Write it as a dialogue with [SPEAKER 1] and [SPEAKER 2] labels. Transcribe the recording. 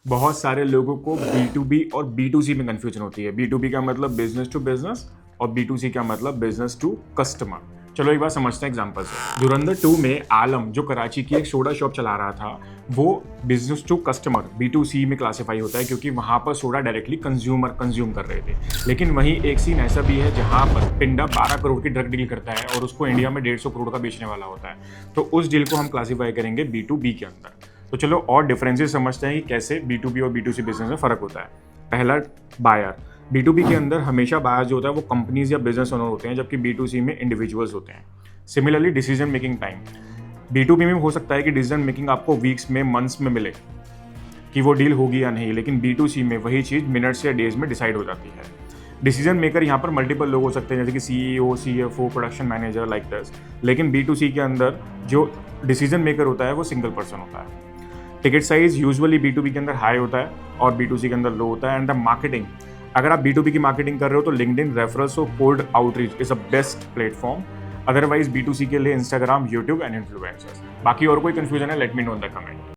[SPEAKER 1] बहुत सारे लोगों को B2B और B2C में कंफ्यूजन होती है। B2B का मतलब बिजनेस टू बिजनेस और B2C का मतलब बिजनेस टू कस्टमर। चलो एक बार समझते हैं एग्जांपल से। धुरंधर 2 में आलम जो कराची की एक सोडा शॉप चला रहा था, वो बिजनेस टू कस्टमर B2C में क्लासीफाई होता है क्योंकि वहां पर सोडा डायरेक्टली कंज्यूमर कंज्यूम कर रहे थे। लेकिन वहीं एक सीन ऐसा भी है जहां पर पिंडा 12 करोड़ की ड्रग डील करता है और उसको इंडिया में 150 करोड़ का बेचने वाला होता है, तो उस डील को हम क्लासीफाई करेंगे B2B के अंदर। तो चलो और डिफरेंसेस समझते हैं कि कैसे B2B और B2C बिजनेस में फ़र्क होता है। पहला, बायर। B2B के अंदर हमेशा बायर जो होता है वो कंपनीज या बिजनेस ओनर होते हैं, जबकि B2C में इंडिविजुअल्स होते हैं। Similarly decision making time, B2B में हो सकता है कि डिसीजन मेकिंग आपको वीक्स में, मंथ्स में मिले कि वो डील होगी या नहीं, लेकिन B2C में वही चीज़ मिनट्स या डेज में डिसाइड हो जाती है। डिसीजन मेकर यहाँ पर मल्टीपल लोग हो सकते हैं, जैसे कि CEO, CFO, production manager, like this. लेकिन B2C के अंदर जो डिसीजन मेकर होता है वो सिंगल पर्सन होता है। टिकट साइज यूजुअली B2B के अंदर हाई होता है और B2C के अंदर लो होता है। एंड द मार्केटिंग, अगर आप B2B की मार्केटिंग कर रहे हो तो लिंक्डइन, रेफरल्स और cold outreach is a best platform. Otherwise B2C के लिए इंस्टाग्राम, यूट्यूब एंड इन्फ्लुएंसर्स। बाकी और कोई कंफ्यूजन है, let me know in the comment.